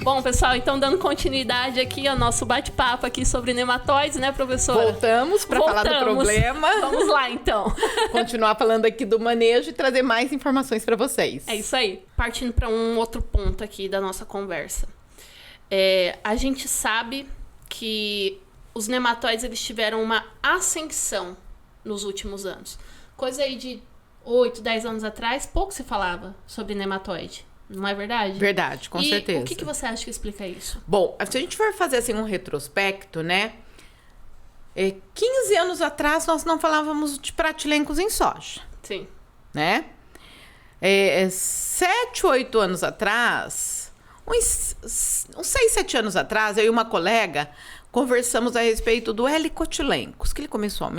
Bom, pessoal, então dando continuidade aqui ao nosso bate-papo aqui sobre nematóides, né, professora? Voltamos para falar do problema. Vamos lá, então. Continuar falando aqui do manejo e trazer mais informações para vocês. É isso aí. Partindo para um outro ponto aqui da nossa conversa. A gente sabe que os nematóides eles tiveram uma ascensão nos últimos anos. Coisa aí de 8, 10 anos atrás, pouco se falava sobre nematóide. Não é verdade? Verdade, com certeza. O que você acha que explica isso? Bom, se a gente for fazer assim um retrospecto, né? 15 anos atrás nós não falávamos de pratilencos em soja. Sim. Né? 7, 8 anos atrás, uns 6, 7 anos atrás, eu e uma colega conversamos a respeito do helicotilencos, que ele começou a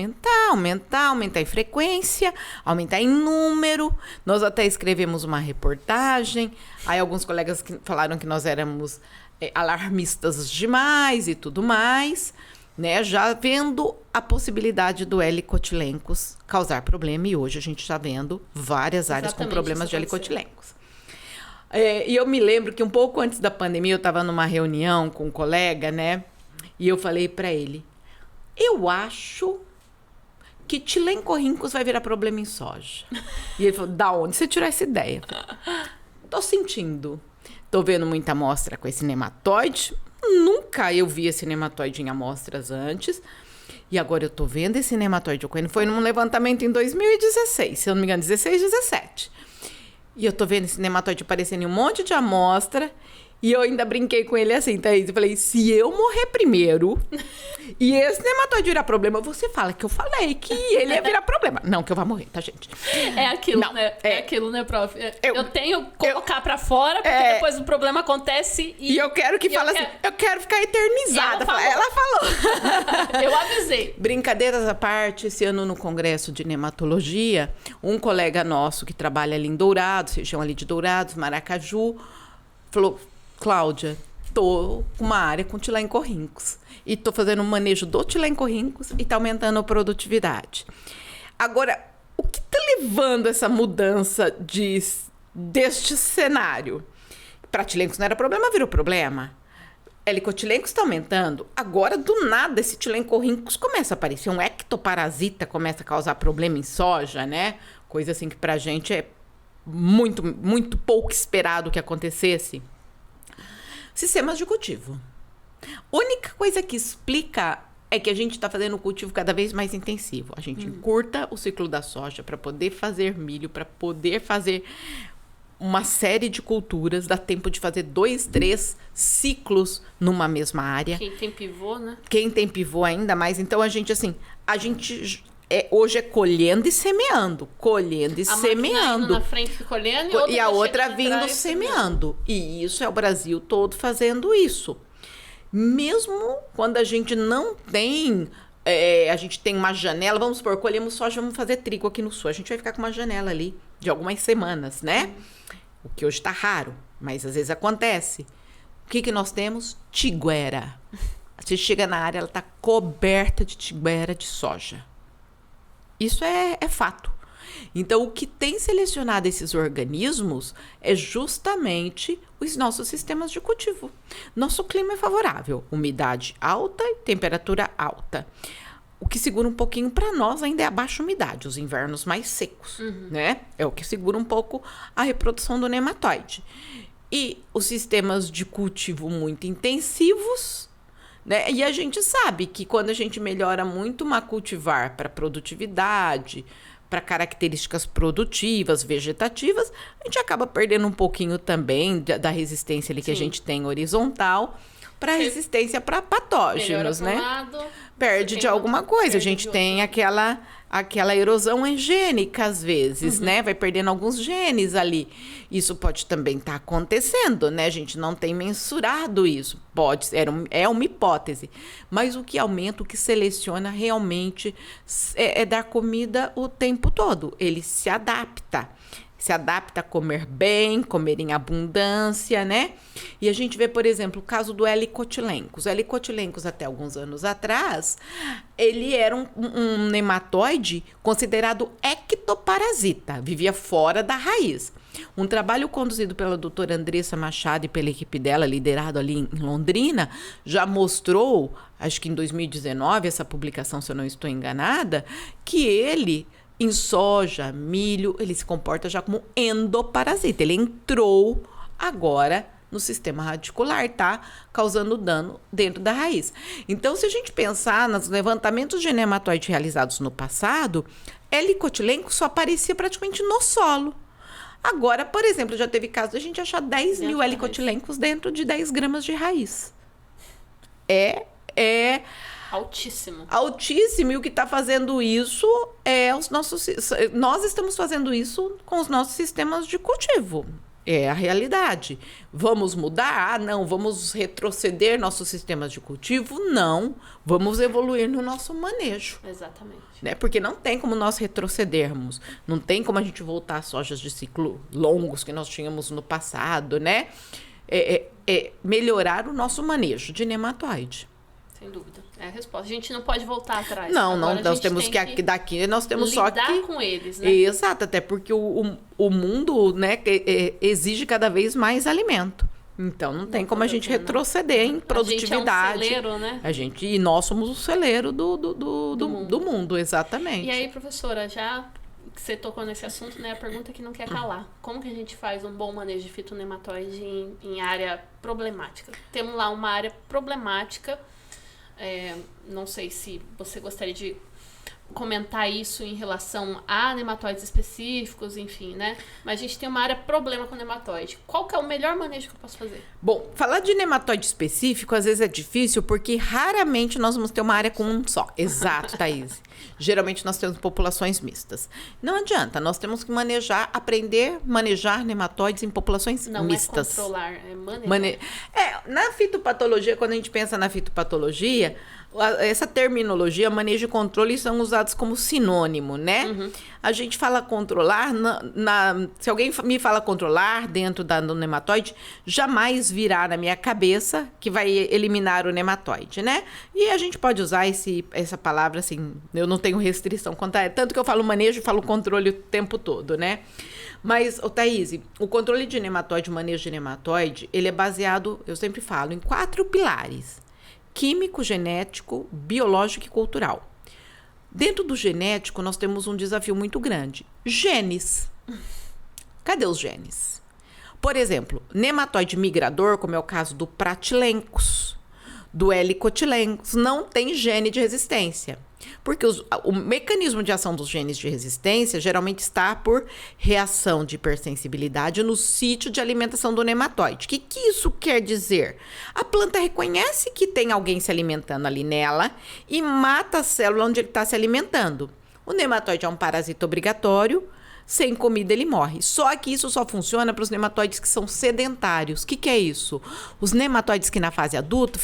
aumentar em frequência, aumentar em número. Nós até escrevemos uma reportagem, aí alguns colegas falaram que nós éramos alarmistas demais e tudo mais, né? Já vendo a possibilidade do helicotilencos causar problema, e hoje a gente está vendo várias áreas com problemas de helicotilencos. E eu me lembro que um pouco antes da pandemia eu estava numa reunião com um colega, né? E eu falei pra ele, eu acho que tilencorrincos vai virar problema em soja. E ele falou, da onde você tirou essa ideia? Eu falei, tô sentindo. Tô vendo muita amostra com esse nematóide. Nunca eu vi esse nematóide em amostras antes. E agora eu tô vendo esse nematóide ocorrendo. Foi num levantamento em 2016, se eu não me engano, 16, 17. E eu tô vendo esse nematóide aparecendo em um monte de amostra. E eu ainda brinquei com ele assim, Thaís. Eu falei, se eu morrer primeiro e esse nematóide virar problema, você fala que eu falei que ele ia virar problema. Não que eu vá morrer, tá, gente? É aquilo, não, né? É aquilo, né, prof? Eu tenho que colocar pra fora, porque depois o problema acontece e eu quero que fale assim, eu quero ficar eternizada. Ela falou. Eu avisei. Brincadeiras à parte, esse ano no Congresso de Nematologia, um colega nosso que trabalha ali em Dourados, região ali de Dourados, Maracaju, falou, Cláudia, tô com uma área com tilencorrincos e tô fazendo um manejo do tilencorrincos e tá aumentando a produtividade. Agora, o que tá levando essa mudança deste cenário? Pratilencos não era problema, virou problema. Helicotilencos está aumentando. Agora, do nada, esse tilencorrincos começa a aparecer. Um ectoparasita começa a causar problema em soja, né? Coisa assim que pra gente é muito, muito pouco esperado que acontecesse. Sistemas de cultivo. A única coisa que explica é que a gente está fazendo o cultivo cada vez mais intensivo. A gente encurta o ciclo da soja para poder fazer milho, para poder fazer uma série de culturas. Dá tempo de fazer 2, 3 ciclos numa mesma área. Quem tem pivô, né? Quem tem pivô ainda mais. Então, hoje é colhendo e semeando. Colhendo e semeando. Na frente colhendo e a outra vindo semeando. E isso é o Brasil todo fazendo isso. Mesmo quando a gente não tem... a gente tem uma janela, vamos supor, colhemos soja, vamos fazer trigo aqui no sul. A gente vai ficar com uma janela ali de algumas semanas, né? O que hoje tá raro, mas às vezes acontece. O que nós temos? Tiguera. Você chega na área, ela tá coberta de tiguera de soja. Isso é fato. Então, o que tem selecionado esses organismos é justamente os nossos sistemas de cultivo. Nosso clima é favorável, umidade alta e temperatura alta. O que segura um pouquinho para nós ainda é a baixa umidade, os invernos mais secos, né? É o que segura um pouco a reprodução do nematóide. E os sistemas de cultivo muito intensivos, né? E a gente sabe que quando a gente melhora muito uma cultivar para produtividade, para características produtivas, vegetativas, a gente acaba perdendo um pouquinho também da resistência ali que a gente tem horizontal para resistência para patógenos, né? Perde de alguma coisa. A gente tem aquela erosão engênica às vezes, né? Vai perdendo alguns genes ali. Isso pode também estar acontecendo, né? A gente não tem mensurado isso. Pode ser, é uma hipótese. Mas o que aumenta, o que seleciona realmente é dar comida o tempo todo. Ele se adapta. Se adapta a comer bem, comer em abundância, né? E a gente vê, por exemplo, o caso do helicotilencos. O helicotilencos, até alguns anos atrás, ele era um nematóide considerado ectoparasita, vivia fora da raiz. Um trabalho conduzido pela doutora Andressa Machado e pela equipe dela, liderado ali em Londrina, já mostrou, acho que em 2019, essa publicação, se eu não estou enganada, que ele, em soja, milho, ele se comporta já como endoparasita. Ele entrou agora no sistema radicular, tá? Causando dano dentro da raiz. Então, se a gente pensar nos levantamentos de nematóide realizados no passado, helicotilenco só aparecia praticamente no solo. Agora, por exemplo, já teve caso de a gente achar 10 mil helicotilencos dentro de 10 gramas de raiz. É altíssimo. Altíssimo. E o que está fazendo isso é os nossos... Nós estamos fazendo isso com os nossos sistemas de cultivo. É a realidade. Vamos mudar? Não. Vamos retroceder nossos sistemas de cultivo? Não. Vamos evoluir no nosso manejo. Exatamente. Né? Porque não tem como nós retrocedermos. Não tem como a gente voltar às sojas de ciclo longos que nós tínhamos no passado, né? Melhorar o nosso manejo de nematóide. Sem dúvida. É a resposta. A gente não pode voltar atrás. Não, nós temos que daqui nós temos só que lidar com eles, né? Exato, até porque o mundo, né, exige cada vez mais alimento. Então não tem como a gente retroceder em produtividade. A gente é um celeiro, né? E nós somos o celeiro do mundo, exatamente. E aí, professora, já que você tocou nesse assunto, né, a pergunta que não quer calar. Como que a gente faz um bom manejo de fitonematóide em área problemática? Temos lá uma área problemática. Não sei se você gostaria de comentar isso em relação a nematóides específicos, enfim, né? Mas a gente tem uma área problema com nematóide. Qual que é o melhor manejo que eu posso fazer? Bom, falar de nematóide específico às vezes é difícil porque raramente nós vamos ter uma área com um só. Exato, Thaís. Geralmente nós temos populações mistas. Não adianta, nós temos que aprender a manejar nematóides em populações mistas. Não é controlar, é manejar. Na fitopatologia, quando a gente pensa na fitopatologia, essa terminologia, manejo e controle, são usados como sinônimo, né? Uhum. A gente fala controlar, se alguém me fala controlar dentro do nematóide, jamais virá na minha cabeça que vai eliminar o nematóide, né? E a gente pode usar essa palavra, assim, eu não tenho restrição quanto a... Tanto que eu falo manejo, falo controle o tempo todo, né? Mas, Thaís, o controle de nematóide, o manejo de nematóide, ele é baseado, eu sempre falo, em 4 pilares. Químico, genético, biológico e cultural. Dentro do genético, nós temos um desafio muito grande. Genes. Cadê os genes? Por exemplo, nematóide migrador, como é o caso do Pratylencos, do Helicotilencos, não tem gene de resistência. Porque o mecanismo de ação dos genes de resistência geralmente está por reação de hipersensibilidade no sítio de alimentação do nematóide. O que isso quer dizer? A planta reconhece que tem alguém se alimentando ali nela e mata a célula onde ele está se alimentando. O nematóide é um parasita obrigatório, sem comida ele morre. Só que isso só funciona para os nematóides que são sedentários. O que é isso? Os nematóides que na fase adulta,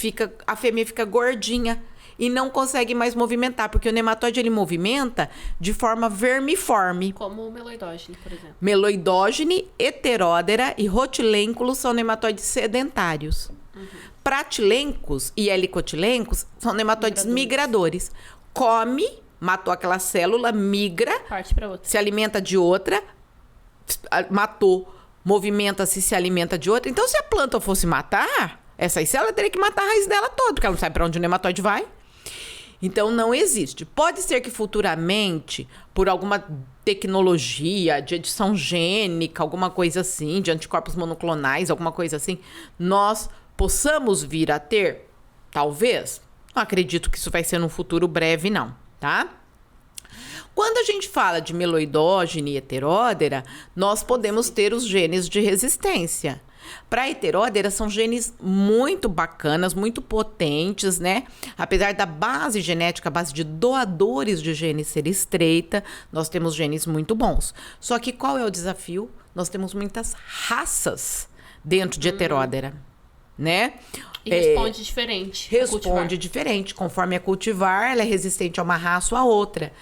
a fêmea fica gordinha e não consegue mais movimentar, porque o nematóide ele movimenta de forma vermiforme. Como o meloidógene, por exemplo. Meloidógene, heteródera e rotilênculo são nematóides sedentários. Uhum. Pratylencos e helicotilencos são nematóides migradores. Come, matou aquela célula, migra, parte para outra. Se alimenta de outra, matou, movimenta-se, se alimenta de outra. Então, se a planta fosse matar essas células, teria que matar a raiz dela toda, porque ela não sabe para onde o nematóide vai. Então, não existe. Pode ser que futuramente, por alguma tecnologia de edição gênica, alguma coisa assim, de anticorpos monoclonais, alguma coisa assim, nós possamos vir a ter, talvez. Não acredito que isso vai ser num futuro breve, não, tá? Quando a gente fala de meloidógene e heteródera, nós podemos ter os genes de resistência. Para a heteródera, são genes muito bacanas, muito potentes, né? Apesar da base genética, a base de doadores de genes ser estreita, nós temos genes muito bons. Só que qual é o desafio? Nós temos muitas raças dentro de heteródera, né? E responde diferente. Responde diferente. Conforme a cultivar, ela é resistente a uma raça ou a outra.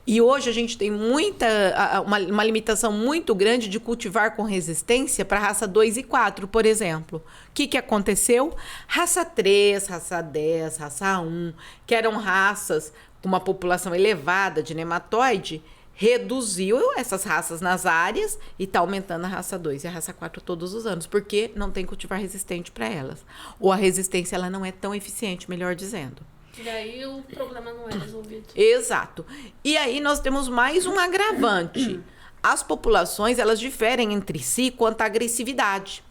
E hoje a gente tem uma limitação muito grande de cultivar com resistência para raça 2 e 4, por exemplo. O que aconteceu? Raça 3, raça 10, raça 1, que eram raças com uma população elevada de nematóide, reduziu essas raças nas áreas e está aumentando a raça 2 e a raça 4 todos os anos, porque não tem cultivar resistente para elas. Ou a resistência ela não é tão eficiente, melhor dizendo. E aí o problema não é resolvido. Exato. E aí nós temos mais um agravante. As populações, elas diferem entre si quanto à agressividade.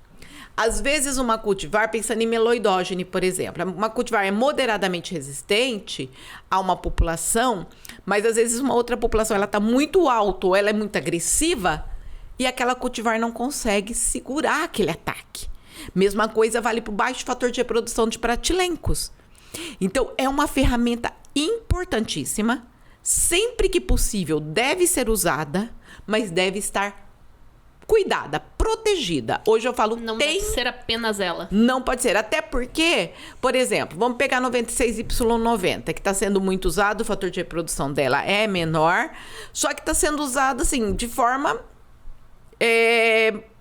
Às vezes, uma cultivar, pensando em meloidógene, por exemplo, uma cultivar é moderadamente resistente a uma população, mas às vezes uma outra população ela está muito alta ou ela é muito agressiva e aquela cultivar não consegue segurar aquele ataque. Mesma coisa vale para o baixo fator de reprodução de pratilencos. Então, é uma ferramenta importantíssima, sempre que possível deve ser usada, mas deve estar cuidada, protegida. Hoje eu falo não deve ser apenas ela. Não pode ser, até porque, por exemplo, vamos pegar 96Y90, que está sendo muito usado, o fator de reprodução dela é menor, só que está sendo usado assim, de forma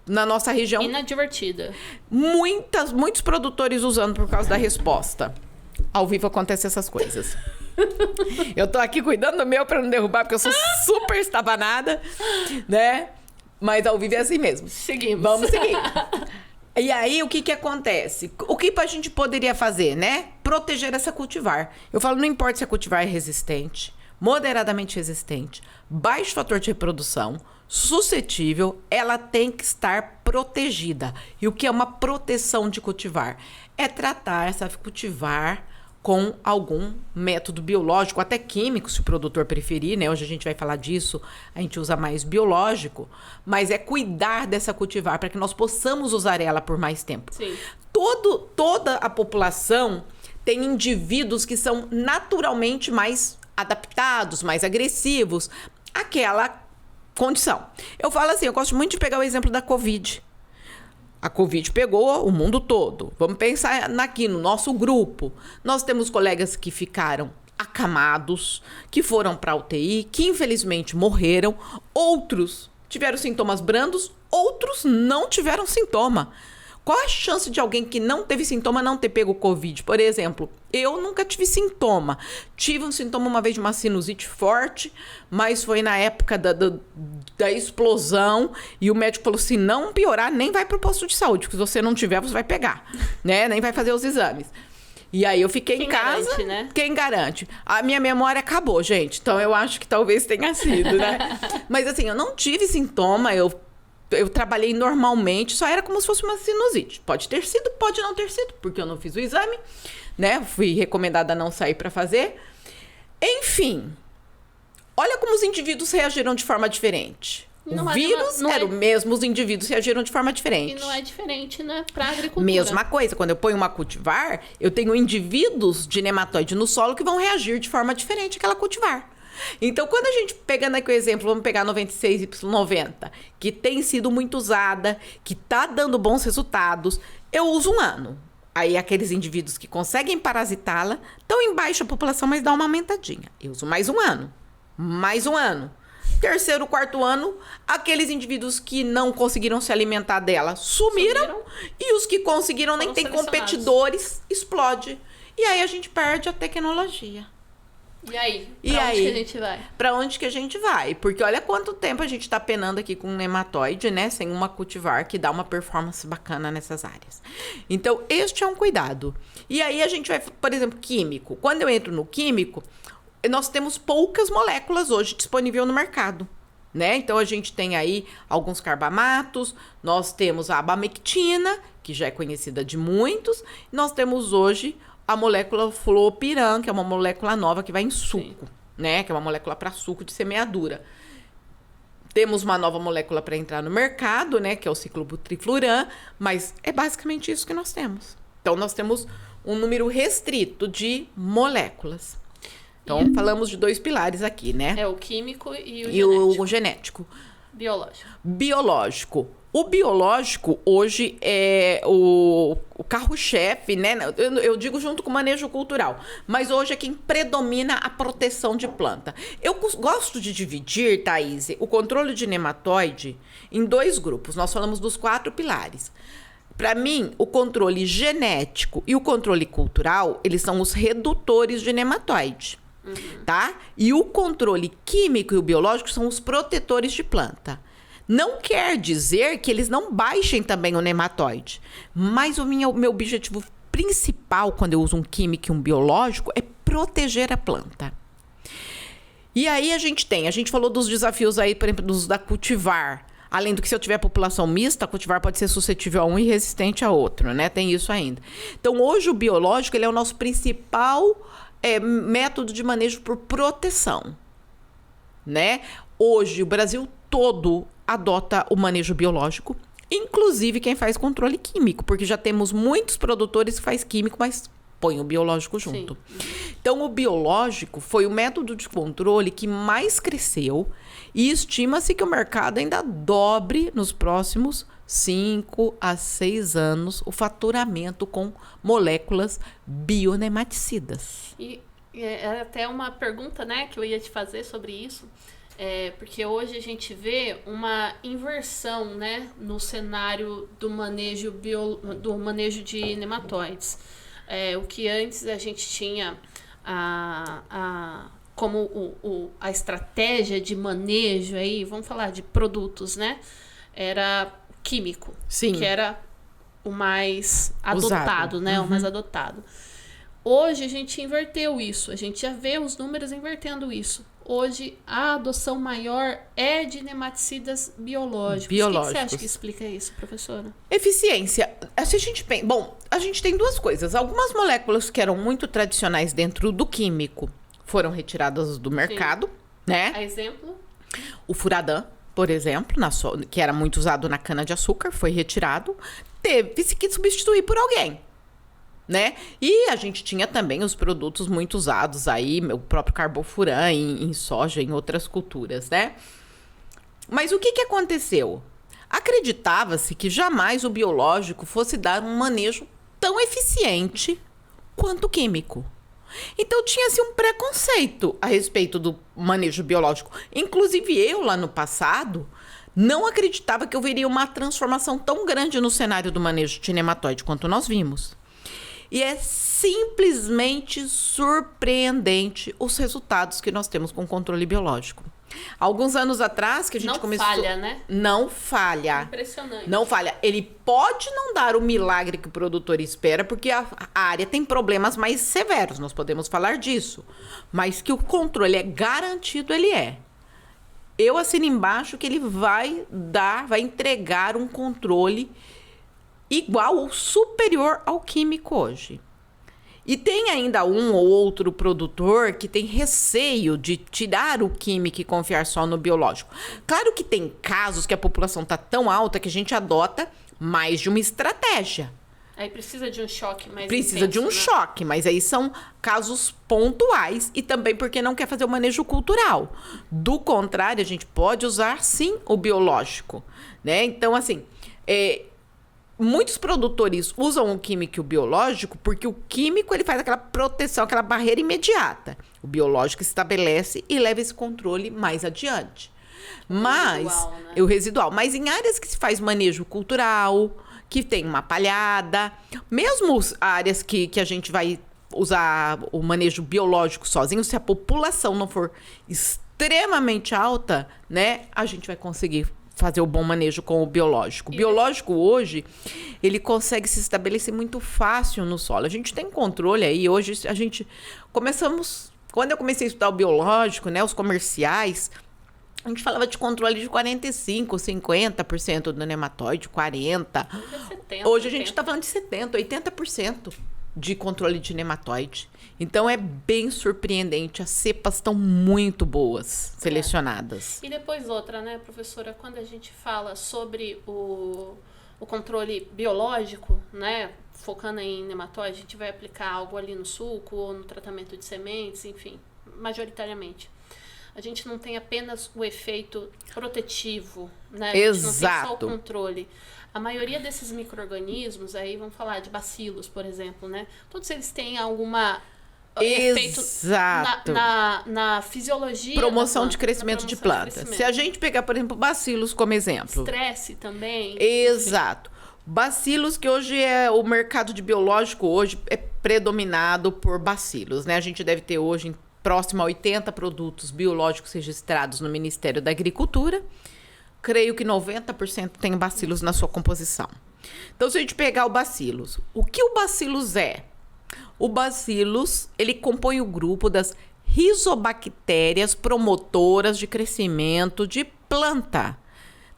na nossa região inadvertida. Muitos produtores usando por causa da resposta. Ao vivo acontecem essas coisas. Eu tô aqui cuidando do meu para não derrubar, porque eu sou super estabanada, né? Mas ao vivo é assim mesmo. Seguimos. Vamos seguir. E aí, o que acontece? O que a gente poderia fazer, né? Proteger essa cultivar. Eu falo, não importa se a cultivar é resistente, moderadamente resistente, baixo fator de reprodução, suscetível, ela tem que estar protegida. E o que é uma proteção de cultivar? É tratar essa cultivar com algum método biológico, até químico, se o produtor preferir, né? Hoje a gente vai falar disso, a gente usa mais biológico, mas é cuidar dessa cultivar para que nós possamos usar ela por mais tempo. Sim. Toda a população tem indivíduos que são naturalmente mais adaptados, mais agressivos àquela condição. Eu falo assim, eu gosto muito de pegar o exemplo da Covid. A Covid pegou o mundo todo. Vamos pensar aqui no nosso grupo. Nós temos colegas que ficaram acamados, que foram para a UTI, que infelizmente morreram. Outros tiveram sintomas brandos, outros não tiveram sintoma. Qual a chance de alguém que não teve sintoma não ter pego Covid? Por exemplo, eu nunca tive sintoma. Tive um sintoma uma vez de uma sinusite forte, mas foi na época da explosão. E o médico falou, se não piorar, nem vai para o posto de saúde, porque se você não tiver, você vai pegar, né? Nem vai fazer os exames. E aí eu fiquei em casa. Garante, né? Quem garante? A minha memória acabou, gente. Então eu acho que talvez tenha sido, né? Mas assim, eu não tive sintoma, eu trabalhei normalmente, só era como se fosse uma sinusite. Pode ter sido, pode não ter sido, porque eu não fiz o exame, né? Fui recomendada a não sair para fazer. Enfim, olha como os indivíduos reagiram de forma diferente. O vírus era o mesmo, os indivíduos reagiram de forma diferente. E não é diferente, né? Para a agricultura. Mesma coisa, quando eu ponho uma cultivar, eu tenho indivíduos de nematóide no solo que vão reagir de forma diferente àquela cultivar. Então, quando a gente, pegando aqui o exemplo, vamos pegar 96Y90, que tem sido muito usada, que tá dando bons resultados, eu uso 1 ano. Aí, aqueles indivíduos que conseguem parasitá-la estão em baixa população, mas dá uma aumentadinha. Eu uso mais 1 ano. Mais 1 ano. 3º, 4º ano, aqueles indivíduos que não conseguiram se alimentar dela sumiram. E os que conseguiram nem tem competidores, explode. E aí, a gente perde a tecnologia. E aí? Pra onde que a gente vai? Pra onde que a gente vai? Porque olha quanto tempo a gente tá penando aqui com um nematóide, né? Sem uma cultivar que dá uma performance bacana nessas áreas. Então, este é um cuidado. E aí a gente vai, por exemplo, químico. Quando eu entro no químico, nós temos poucas moléculas hoje disponíveis no mercado, né? Então, a gente tem aí alguns carbamatos, nós temos a abamectina, que já é conhecida de muitos, nós temos hoje a molécula fluopiran, que é uma molécula nova que vai em suco, né? Que é uma molécula para suco de semeadura. Temos uma nova molécula para entrar no mercado, né? Que é o ciclobutrifluran, mas é basicamente isso que nós temos. Então, nós temos um número restrito de moléculas. Então, falamos de 2 pilares aqui, né? É o químico e o genético. Biológico. O biológico, hoje, é o carro-chefe, né? Eu digo junto com o manejo cultural. Mas hoje é quem predomina a proteção de planta. Eu gosto de dividir, Thaís, o controle de nematóide em 2 grupos. Nós falamos dos 4 pilares. Para mim, o controle genético e o controle cultural, eles são os redutores de nematóide. tá? E o controle químico e o biológico são os protetores de planta. Não quer dizer que eles não baixem também o nematóide, mas o meu objetivo principal quando eu uso um químico e um biológico é proteger a planta. E aí a gente falou dos desafios aí, por exemplo, dos da cultivar. Além do que se eu tiver população mista, a cultivar pode ser suscetível a um e resistente a outro, né? Tem isso ainda. Então, hoje o biológico ele é o nosso principal método de manejo por proteção, né? Hoje o Brasil todo adota o manejo biológico, inclusive quem faz controle químico, porque já temos muitos produtores que faz químico, mas põe o biológico junto. Sim. Então, o biológico foi o método de controle que mais cresceu e estima-se que o mercado ainda dobre nos próximos 5 a 6 anos o faturamento com moléculas bionematicidas. E é até uma pergunta, né, que eu ia te fazer sobre isso, porque hoje a gente vê uma inversão, né, no cenário do manejo de nematóides. O que antes a gente tinha como a estratégia de manejo aí, vamos falar de produtos, né? Era químico. Sim. Que era o mais adotado, usado, né? O mais adotado. Hoje a gente inverteu isso. A gente já vê os números invertendo isso. Hoje a adoção maior é de nematicidas biológicos. O que você acha que explica isso, professora? Eficiência. A gente tem duas coisas. Algumas moléculas que eram muito tradicionais dentro do químico foram retiradas do mercado, né? A exemplo? O furadã, por exemplo, que era muito usado na cana-de-açúcar, foi retirado. Teve-se que substituir por alguém, né? E a gente tinha também os produtos muito usados aí, o próprio carbofuran em soja, em outras culturas, né? Mas o que aconteceu? Acreditava-se que jamais o biológico fosse dar um manejo tão eficiente quanto o químico. Então tinha-se um preconceito a respeito do manejo biológico. Inclusive eu, lá no passado, não acreditava que eu veria uma transformação tão grande no cenário do manejo de nematóide quanto nós vimos. E é simplesmente surpreendente os resultados que nós temos com o controle biológico. Alguns anos atrás que a gente começou... Não falha, né? Não falha. Impressionante. Não falha. Ele pode não dar o milagre que o produtor espera, porque a área tem problemas mais severos, nós podemos falar disso. Mas que o controle é garantido, ele é. Eu assino embaixo que ele vai entregar um controle igual ou superior ao químico hoje. E tem ainda um ou outro produtor que tem receio de tirar o químico e confiar só no biológico. Claro que tem casos que a população está tão alta que a gente adota mais de uma estratégia. Aí precisa de um choque mais Precisa intenso, de um né? choque, mas aí são casos pontuais e também porque não quer fazer o manejo cultural. Do contrário, a gente pode usar, sim, o biológico, né? Então, assim, muitos produtores usam o químico e o biológico porque o químico ele faz aquela proteção, aquela barreira imediata. O biológico estabelece e leva esse controle mais adiante. O residual. Mas em áreas que se faz manejo cultural, que tem uma palhada, mesmo áreas que a gente vai usar o manejo biológico sozinho, se a população não for extremamente alta, né, a gente vai conseguir fazer o bom manejo com o biológico. O biológico hoje, ele consegue se estabelecer muito fácil no solo. A gente tem controle aí, hoje quando eu comecei a estudar o biológico, né, os comerciais, a gente falava de controle de 45%, 50% do nematóide, 40%. Hoje a gente está falando de 70%, 80% de controle de nematóide. Então é bem surpreendente. As cepas estão muito boas, selecionadas. E depois outra, né, professora? Quando a gente fala sobre o controle biológico, né, focando em nematóide, a gente vai aplicar algo ali no suco ou no tratamento de sementes, enfim, majoritariamente. A gente não tem apenas o efeito protetivo, né? A gente não tem só o controle. A maioria desses micro-organismos, aí vamos falar de bacilos, por exemplo, né? Todos eles têm alguma efeito na fisiologia. Promoção de crescimento de planta. Se a gente pegar, por exemplo, bacilos como exemplo. Estresse também. Exato. Bacilos, que hoje o mercado de biológico hoje é predominado por bacilos, né? A gente deve ter hoje próximo a 80 produtos biológicos registrados no Ministério da Agricultura. Creio que 90% tem bacilos na sua composição. Então, se a gente pegar o bacilos, o que o bacilos é? O bacilos, ele compõe o grupo das rizobactérias promotoras de crescimento de planta.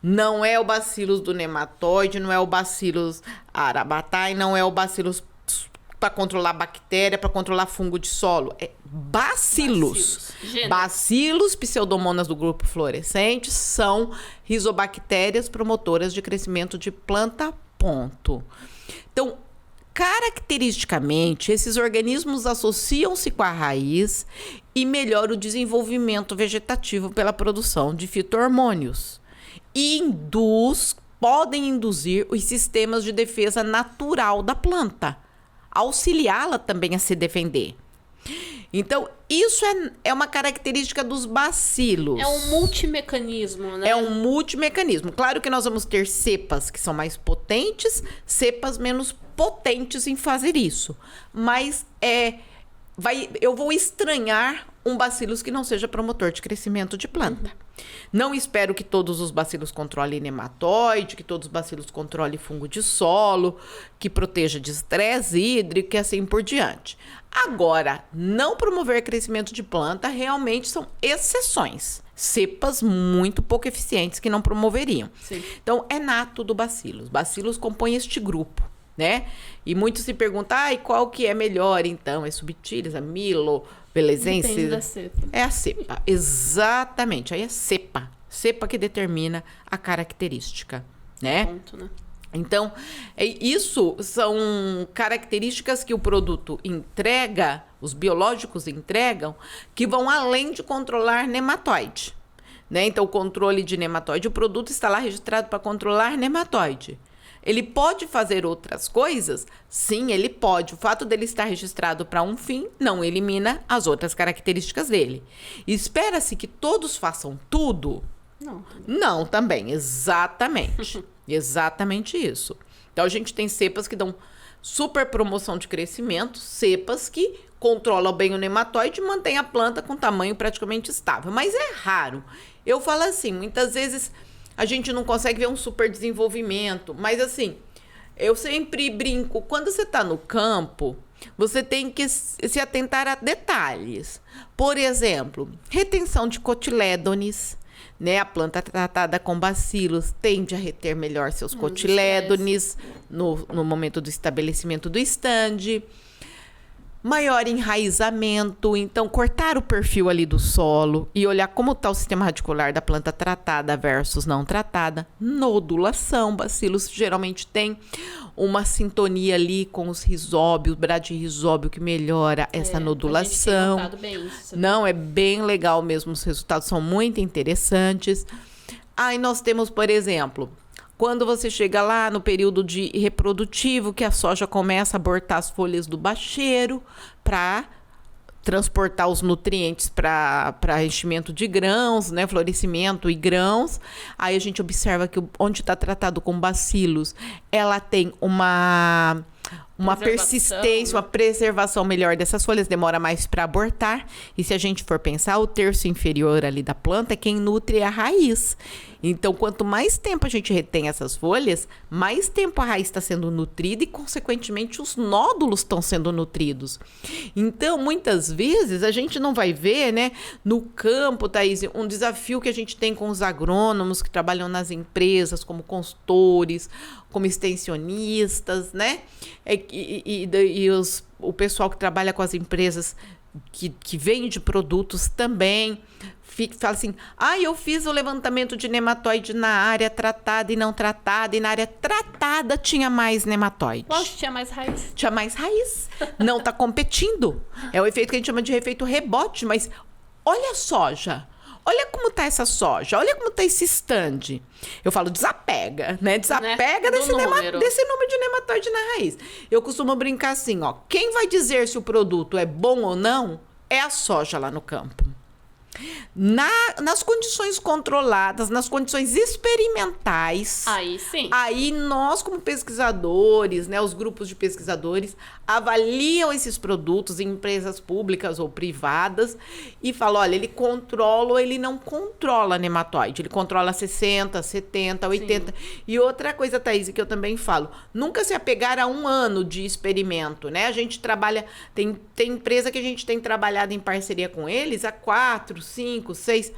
Não é o bacilos do nematóide, não é o bacilos arabatae, não é o bacilos para controlar bactéria, para controlar fungo de solo. É bacilos. Bacilos, pseudomonas do grupo fluorescente, são rizobactérias promotoras de crescimento de planta, ponto. Então, caracteristicamente, esses organismos associam-se com a raiz e melhoram o desenvolvimento vegetativo pela produção de fito-hormônios. E podem induzir os sistemas de defesa natural da planta, auxiliá-la também a se defender. Então, isso é uma característica dos bacilos. É um multimecanismo, né? É um multimecanismo. Claro que nós vamos ter cepas que são mais potentes, cepas menos potentes em fazer isso. Mas eu vou estranhar um bacilos que não seja promotor de crescimento de planta. Não espero que todos os bacilos controlem nematóide, que todos os bacilos controlem fungo de solo, que proteja de estresse hídrico e assim por diante. Agora, não promover crescimento de planta realmente são exceções. Cepas muito pouco eficientes que não promoveriam. Sim. Então, é nato do bacilos. Bacilos compõem este grupo, né? E muitos se perguntam, qual que é melhor, então? É subtilis, a milo, belezense? Depende da cepa. É a cepa, exatamente. Aí é cepa. Cepa que determina a característica, né? Ponto, né? Então, isso são características que o produto entrega, os biológicos entregam, que vão além de controlar nematóide, né? Então, o controle de nematóide, o produto está lá registrado para controlar nematóide. Ele pode fazer outras coisas? Sim, ele pode. O fato dele estar registrado para um fim não elimina as outras características dele. Espera-se que todos façam tudo? Não. Não, também. Exatamente. Exatamente isso. Então, a gente tem cepas que dão super promoção de crescimento, cepas que controlam bem o nematóide e mantêm a planta com tamanho praticamente estável. Mas é raro. Eu falo assim, muitas vezes a gente não consegue ver um super desenvolvimento. Mas assim, eu sempre brinco, quando você está no campo, você tem que se atentar a detalhes. Por exemplo, retenção de cotilédones, né? A planta tratada com bacilos tende a reter melhor seus cotilédones no momento do estabelecimento do estande. Maior enraizamento, então cortar o perfil ali do solo e olhar como está o sistema radicular da planta tratada versus não tratada. Nodulação, bacilos geralmente tem uma sintonia ali com os rizóbios, bradirrizóbio que melhora essa nodulação. A gente tem notado bem isso. Não, é bem legal mesmo, os resultados são muito interessantes. Aí nós temos, por exemplo, quando você chega lá no período de reprodutivo, que a soja começa a abortar as folhas do bacheiro para transportar os nutrientes para enchimento de grãos, né, florescimento e grãos. Aí a gente observa que onde está tratado com bacilos, ela tem uma persistência, uma preservação melhor dessas folhas, demora mais para abortar. E se a gente for pensar, o terço inferior ali da planta é quem nutre a raiz. Então, quanto mais tempo a gente retém essas folhas, mais tempo a raiz está sendo nutrida e, consequentemente, os nódulos estão sendo nutridos. Então, muitas vezes, a gente não vai ver, né, no campo, Thaís, um desafio que a gente tem com os agrônomos que trabalham nas empresas, como consultores, como extensionistas, né? O pessoal que trabalha com as empresas que vende produtos também fala assim, eu fiz o levantamento de nematóide na área tratada e não tratada, e na área tratada tinha mais nematóide. Lógico, tinha mais raiz. Tinha mais raiz. Não está competindo. É o efeito que a gente chama de efeito rebote, mas olha a soja. Olha como está essa soja, olha como está esse stand. Eu falo, desapega, né? Desapega desse número de nematóide na raiz. Eu costumo brincar assim, quem vai dizer se o produto é bom ou não é a soja lá no campo. Nas condições controladas, nas condições experimentais. Aí sim. Aí nós, como pesquisadores, né, os grupos de pesquisadores, avaliam esses produtos em empresas públicas ou privadas e falam, olha, ele controla ou ele não controla nematóide. Ele controla 60, 70, 80. Sim. E outra coisa, Thaís, que eu também falo, nunca se apegar a um ano de experimento, né? A gente trabalha, tem empresa que a gente tem trabalhado em parceria com eles há 4, 5, 6,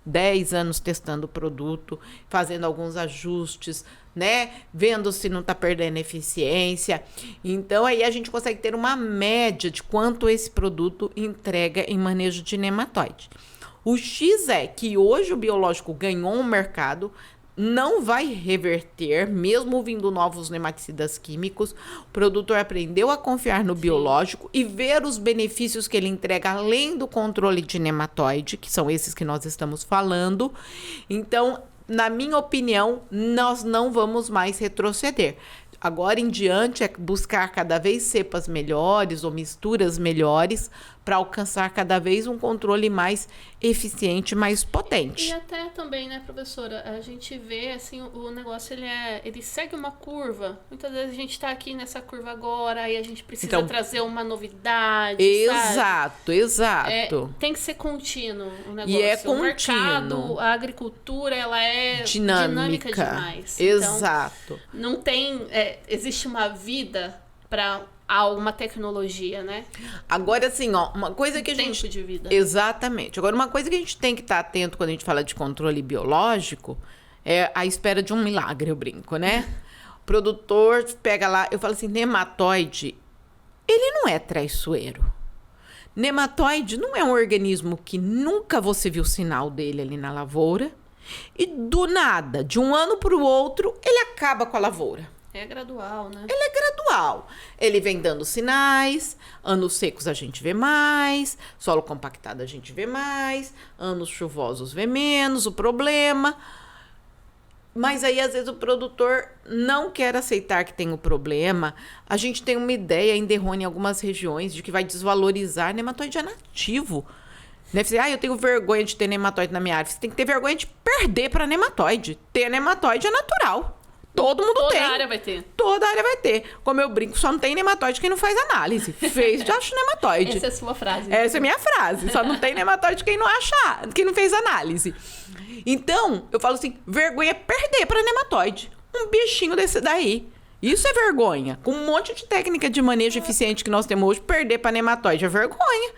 10 anos testando o produto, fazendo alguns ajustes, né? Vendo se não está perdendo eficiência. Então, aí a gente consegue ter uma média de quanto esse produto entrega em manejo de nematóide. O X é que hoje o biológico ganhou um mercado, não vai reverter, mesmo vindo novos nematicidas químicos. O produtor aprendeu a confiar no biológico e ver os benefícios que ele entrega além do controle de nematóide, que são esses que nós estamos falando. Então, na minha opinião, nós não vamos mais retroceder. Agora em diante é buscar cada vez cepas melhores ou misturas melhores para alcançar cada vez um controle mais eficiente, mais potente. E até também, né, professora, a gente vê, assim, o negócio, ele segue uma curva. Muitas vezes a gente está aqui nessa curva agora, aí a gente precisa trazer uma novidade, exato, sabe? Exato. Tem que ser contínuo o negócio. E é contínuo. O mercado, a agricultura, ela é dinâmica demais. Exato. Então, não tem... existe uma vida para alguma tecnologia, né? Agora, assim, ó, uma coisa que a gente... Tempo de vida. Exatamente. Agora, uma coisa que a gente tem que estar atento quando a gente fala de controle biológico é a espera de um milagre, eu brinco, né? O produtor pega lá, eu falo assim, nematóide, ele não é traiçoeiro. Nematóide não é um organismo que nunca você viu sinal dele ali na lavoura e do nada, de um ano para o outro, ele acaba com a lavoura. É gradual, né? Ele é gradual. Ele vem dando sinais, anos secos a gente vê mais, solo compactado a gente vê mais, anos chuvosos vê menos, o problema. Mas aí, às vezes, o produtor não quer aceitar que tem o problema. A gente tem uma ideia ainda errônea em algumas regiões de que vai desvalorizar nematóide é nativo. Né? Você, eu tenho vergonha de ter nematóide na minha árvore. Você tem que ter vergonha de perder para nematóide. Ter nematóide é natural. Todo mundo tem. Toda área vai ter. Toda área vai ter. Como eu brinco, só não tem nematóide quem não faz análise. Fez, já acha nematóide. Essa é a sua frase. Essa é a minha frase. Só não tem nematóide quem não fez análise. Então, eu falo assim, vergonha é perder para nematóide. Um bichinho desse daí. Isso é vergonha. Com um monte de técnica de manejo eficiente que nós temos hoje, perder para nematóide é vergonha.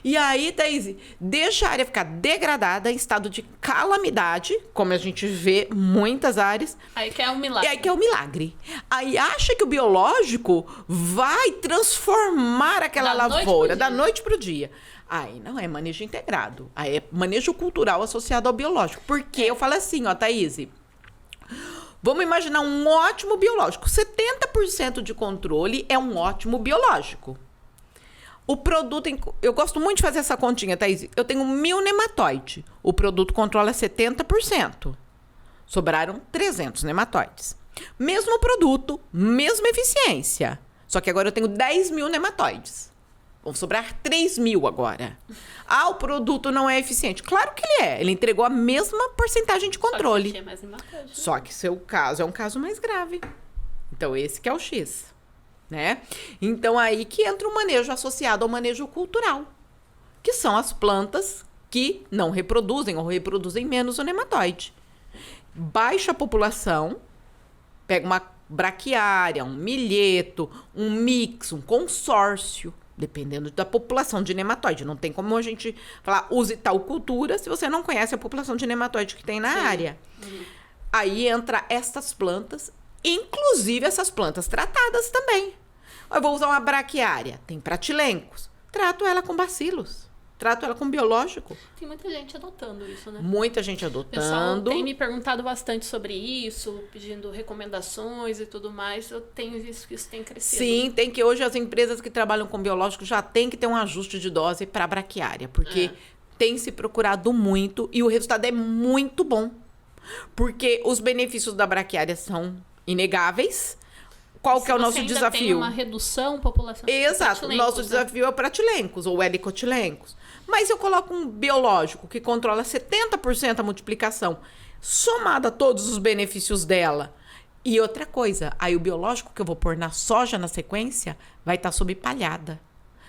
E aí, Thaís, deixa a área ficar degradada em estado de calamidade, como a gente vê muitas áreas. Aí que é um milagre. E aí que é um milagre. Aí acha que o biológico vai transformar aquela lavoura da noite pro dia. Aí não é manejo integrado. Aí é manejo cultural associado ao biológico. Porque eu falo assim, ó, Thaís... Vamos imaginar um ótimo biológico. 70% de controle é um ótimo biológico. O produto... Eu gosto muito de fazer essa continha, Thaís. Eu tenho 1.000 nematóides. O produto controla 70%. Sobraram 300 nematóides. Mesmo produto, mesma eficiência. Só que agora eu tenho 10.000 nematóides. Vão sobrar 3.000 agora. O produto não é eficiente. Claro que ele é. Ele entregou a mesma porcentagem de controle. Só que é mais nematóide, né? Só que seu caso é um caso mais grave. Então, esse que é o X. Né? Então, aí que entra o manejo associado ao manejo cultural. Que são as plantas que não reproduzem ou reproduzem menos o nematóide. Baixa a população, pega uma braquiária, um milheto, um mix, um consórcio. Dependendo da população de nematóide. Não tem como a gente falar, use tal cultura, se você não conhece a população de nematóide que tem na área. Aí entra estas plantas, inclusive essas plantas tratadas também. Eu vou usar uma braquiária, tem pratilencos. Trato ela com bacilos. Trato ela com biológico. Tem muita gente adotando isso, né? Muita gente adotando. O pessoal tem me perguntado bastante sobre isso, pedindo recomendações e tudo mais. Eu tenho visto que isso tem crescido. Sim, tem que hoje as empresas que trabalham com biológico já tem que ter um ajuste de dose para braquiária, porque tem se procurado muito e o resultado é muito bom. Porque os benefícios da braquiária são inegáveis. Qual que é o nosso desafio? Tem uma redução populacional. Exato. O nosso desafio é o pratilencos ou helicotilencos. Mas eu coloco um biológico que controla 70% a multiplicação, somado a todos os benefícios dela. E outra coisa, aí o biológico que eu vou pôr na soja na sequência vai estar sob palhada.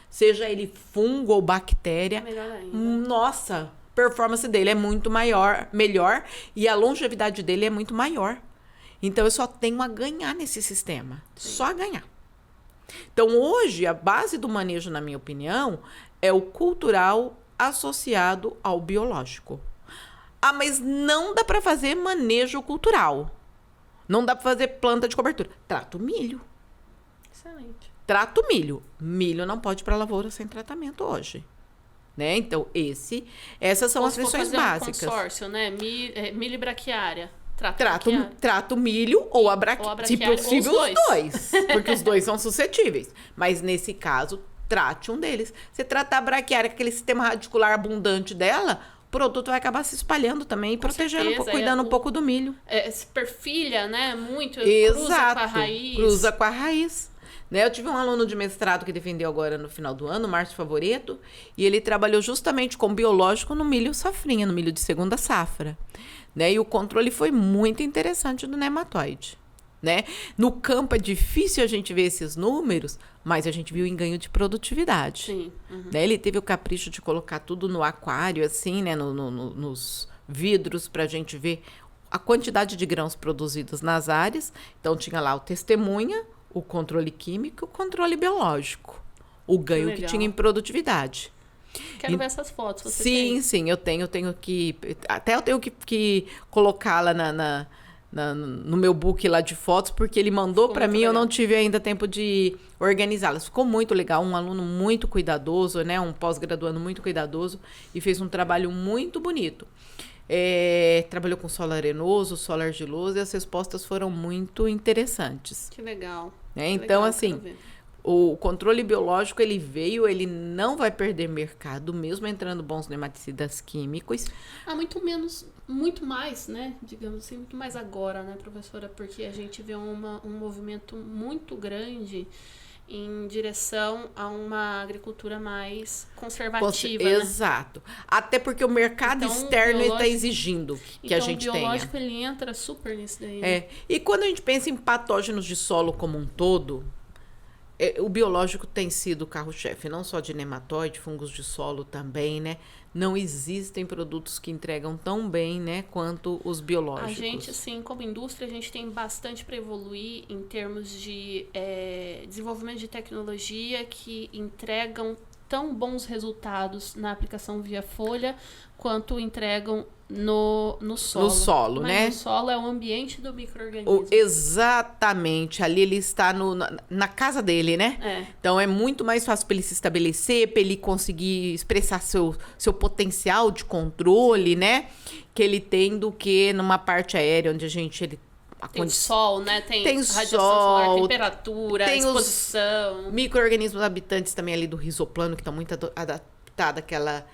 Seja ele fungo ou bactéria. Melhor ainda. Nossa, a performance dele é muito melhor e a longevidade dele é muito maior. Então eu só tenho a ganhar nesse sistema. Sim. Só a ganhar. Então hoje a base do manejo, na minha opinião, é o cultural associado ao biológico. Ah, mas não dá para fazer manejo cultural. Não dá para fazer planta de cobertura. Trata o milho. Excelente. Trata o milho. Milho não pode ir para lavoura sem tratamento hoje. Né? Então, essas são as lições básicas. Um consórcio, né? Milho e braquiária. Trata o milho ou a braquiária. Se possível, os dois. Porque os dois são suscetíveis. Mas, nesse caso, trate um deles. Você tratar a braquiária, aquele sistema radicular abundante dela, o produto vai acabar se espalhando também e protegendo, cuidando um pouco do milho. Se perfilha, né? Muito. Exato. Cruza com a raiz. Cruza com a raiz. Né? Eu tive um aluno de mestrado que defendeu agora no final do ano, Márcio Favoreto, e ele trabalhou justamente com biológico no milho safrinha, no milho de segunda safra. Né? E o controle foi muito interessante do nematóide. Né? No campo é difícil a gente ver esses números, mas a gente viu em ganho de produtividade. Sim. Uhum. Né? Ele teve o capricho de colocar tudo no aquário, assim, né? Nos vidros, para a gente ver a quantidade de grãos produzidos nas áreas. Então, tinha lá o testemunha, o controle químico e o controle biológico. O ganho que tinha em produtividade. Quero ver essas fotos. Você sim, tem? Sim. Eu tenho que... Até eu tenho que colocá-la no meu book lá de fotos, porque ele mandou para mim, legal. Eu não tive ainda tempo de organizá-las. Ficou muito legal, um aluno muito cuidadoso, né? Um pós-graduando muito cuidadoso e fez um trabalho muito bonito. Trabalhou com solo arenoso, solo argiloso e as respostas foram muito interessantes. Que legal. Então, assim, o controle biológico, ele não vai perder mercado, mesmo entrando bons nematicidas químicos. Muito mais, né? Digamos assim, muito mais agora, né, professora? Porque a gente vê um movimento muito grande em direção a uma agricultura mais conservativa, né? Exato. Até porque o mercado externo está exigindo que a gente tenha. Então, o biológico, ele entra super nisso daí. Né? E quando a gente pensa em patógenos de solo como um todo, o biológico tem sido o carro-chefe, não só de nematóide, fungos de solo também, né? Não existem produtos que entregam tão bem, né, quanto os biológicos. A gente, assim, como indústria, a gente tem bastante para evoluir em termos de desenvolvimento de tecnologia que entregam tão bons resultados na aplicação via folha quanto entregam no solo. No solo, mas né? O solo é o ambiente do micro-organismo. Exatamente. Ali ele está na casa dele, né? Então é muito mais fácil para ele se estabelecer, para ele conseguir expressar seu potencial de controle, né? Que ele tem do que numa parte aérea onde tem sol, né? Tem radiação sol, solar, temperatura, tem exposição. Os micro-organismos habitantes também ali do risoplano, que estão muito adaptados àquela...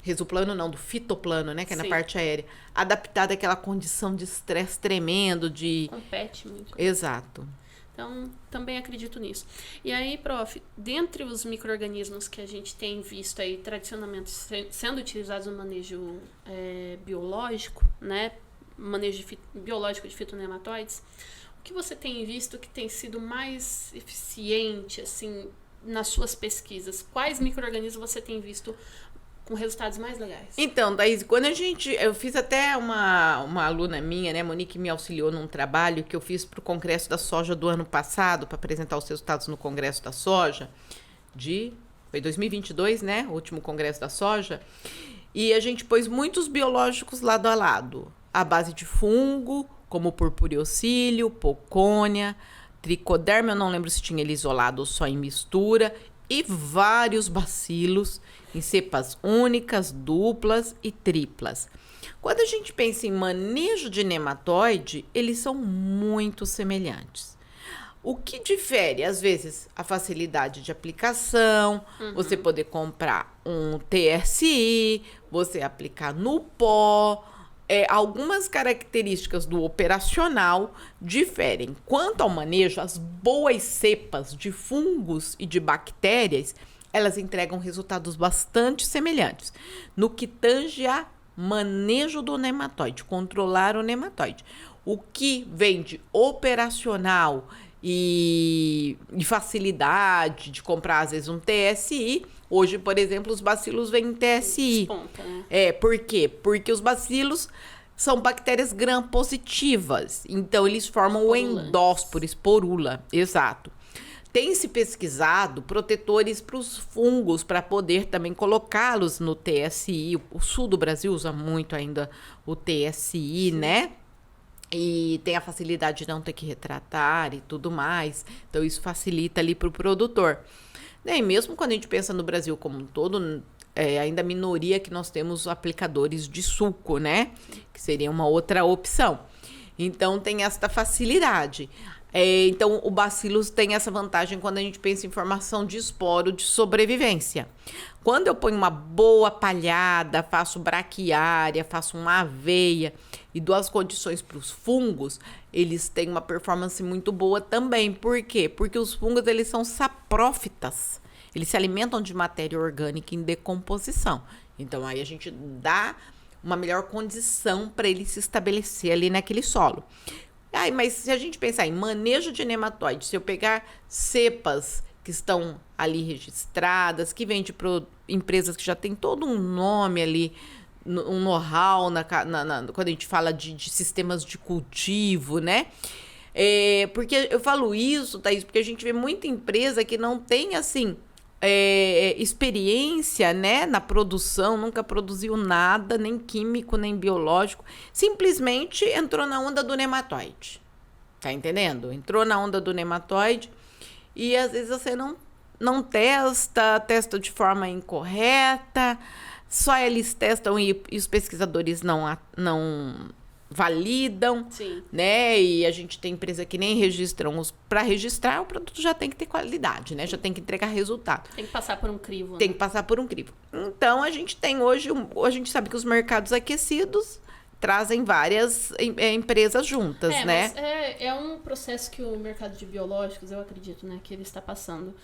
Risoplano não, do fitoplano, né? Que é na parte aérea. Adaptado àquela condição de estresse tremendo, Compete muito. Exato. Então, também acredito nisso. E aí, prof, dentre os micro-organismos que a gente tem visto aí tradicionalmente sendo utilizados no manejo biológico, né? Manejo biológico de fitonematóides, o que você tem visto que tem sido mais eficiente, assim, nas suas pesquisas? Quais micro-organismos você tem visto com resultados mais legais? Então, Thaís, eu fiz até uma aluna minha, né, Monique, me auxiliou num trabalho que eu fiz para o Congresso da Soja do ano passado, para apresentar os resultados no Congresso da Soja, foi 2022, né, o último Congresso da Soja, e a gente pôs muitos biológicos lado a lado, à base de fungo, como purpureocílio, pocônia, tricoderma, eu não lembro se tinha ele isolado ou só em mistura, e vários bacilos em cepas únicas, duplas e triplas. Quando a gente pensa em manejo de nematóide, eles são muito semelhantes. O que difere, às vezes, a facilidade de aplicação, você poder comprar um TSI, você aplicar no pó, algumas características do operacional diferem. Quanto ao manejo, as boas cepas de fungos e de bactérias, elas entregam resultados bastante semelhantes no que tange a manejo do nematóide, controlar o nematóide. O que vem de operacional e facilidade de comprar, às vezes, um TSI. Hoje, por exemplo, os bacilos vêm em TSI. Desponta, né? Por quê? Porque os bacilos são bactérias gram-positivas. Então, eles formam o endósporo, esporula. Exato. Tem se pesquisado protetores para os fungos, para poder também colocá-los no TSI. O sul do Brasil usa muito ainda o TSI, sim, né? E tem a facilidade de não ter que retratar e tudo mais. Então, isso facilita ali para o produtor. E mesmo quando a gente pensa no Brasil como um todo, ainda a minoria que nós temos aplicadores de suco, né? Que seria uma outra opção. Então, tem esta facilidade. Então, o Bacillus tem essa vantagem quando a gente pensa em formação de esporo de sobrevivência. Quando eu ponho uma boa palhada, faço braquiária, faço uma aveia e dou as condições para os fungos, eles têm uma performance muito boa também. Por quê? Porque os fungos, eles são saprófitas. Eles se alimentam de matéria orgânica em decomposição. Então, aí a gente dá uma melhor condição para ele se estabelecer ali naquele solo. Mas se a gente pensar em manejo de nematóide, se eu pegar cepas que estão ali registradas, que vêm de empresas que já tem todo um nome ali, um know-how quando a gente fala de sistemas de cultivo, né? Porque eu falo isso, Thaís, porque a gente vê muita empresa que não tem, assim, experiência, né, na produção, nunca produziu nada, nem químico, nem biológico, simplesmente entrou na onda do nematóide. Tá entendendo? Entrou na onda do nematóide e às vezes você não testa de forma incorreta, só eles testam e os pesquisadores não validam, sim, né? E a gente tem empresa que nem registram para registrar, o produto já tem que ter qualidade, né? Já tem que entregar resultado. Tem que passar por um crivo. Tem que passar por um crivo. Então, a gente tem hoje, a gente sabe que os mercados aquecidos trazem várias empresas juntas, né? Mas é um processo que o mercado de biológicos, eu acredito, né, que ele está passando.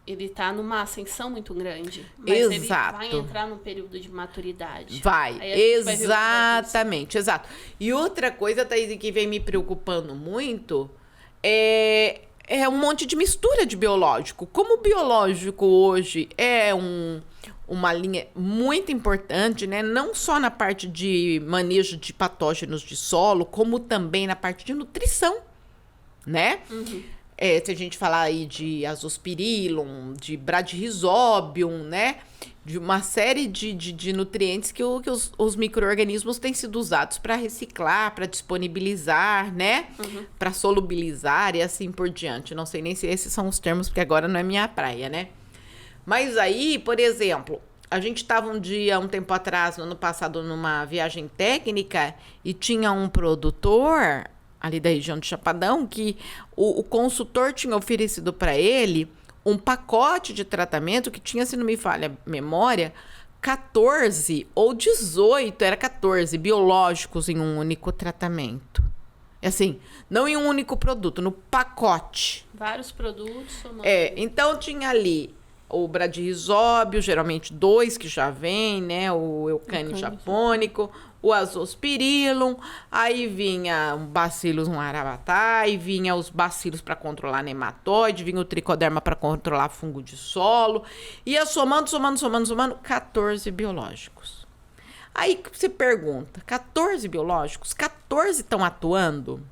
Ele está numa ascensão muito grande. Mas exato, ele vai entrar num período de maturidade. Vai, exatamente, exato. E outra coisa, Thaís, que vem me preocupando muito é um monte de mistura de biológico. Como o biológico hoje é uma linha muito importante, né? Não só na parte de manejo de patógenos de solo, como também na parte de nutrição, né? Uhum. Se a gente falar aí de azospirillum, de bradyrhizobium, né? De uma série de nutrientes que os micro-organismos têm sido usados para reciclar, para disponibilizar, né? Uhum. Para solubilizar e assim por diante. Não sei nem se esses são os termos, porque agora não é minha praia, né? Mas aí, por exemplo, a gente estava um tempo atrás, no ano passado, numa viagem técnica e tinha um produtor ali da região de Chapadão, que o consultor tinha oferecido para ele um pacote de tratamento que tinha, se não me falha a memória, 14 ou 18, era 14 biológicos em um único tratamento. Assim, não em um único produto, no pacote. Vários produtos somando. Então tinha ali o bradyrhizóbio, geralmente 2 que já vem, né? O Eucane japônico, o azospirillum, aí vinha um bacillus arabatá, aí vinha os bacilos para controlar nematóide, vinha o tricoderma para controlar fungo de solo, ia somando, 14 biológicos. Aí você pergunta, 14 biológicos, 14 estão atuando?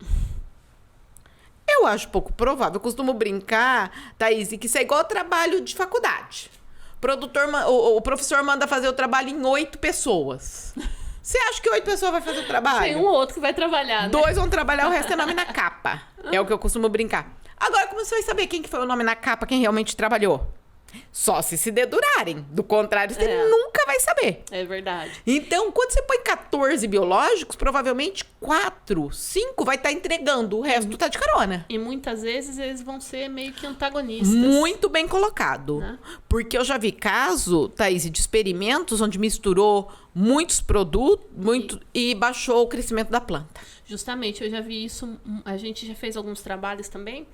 Eu acho pouco provável. Eu costumo brincar, Thaís, que isso é igual ao trabalho de faculdade. O professor manda fazer o trabalho em 8 pessoas. Você acha que 8 pessoas vai fazer o trabalho? Tem um ou outro que vai trabalhar, né? 2 vão trabalhar, o resto é nome na capa. É o que eu costumo brincar. Agora, como você vai saber quem que foi o nome na capa, quem realmente trabalhou? Só se dedurarem. Do contrário, você nunca vai saber. É verdade. Então, quando você põe 14 biológicos, provavelmente 4, 5 vai estar entregando. O resto tá de carona. E muitas vezes eles vão ser meio que antagonistas. Muito bem colocado. Porque eu já vi caso, Thaís, de experimentos onde misturou muitos produtos, e baixou o crescimento da planta. Justamente, eu já vi isso, a gente já fez alguns trabalhos também,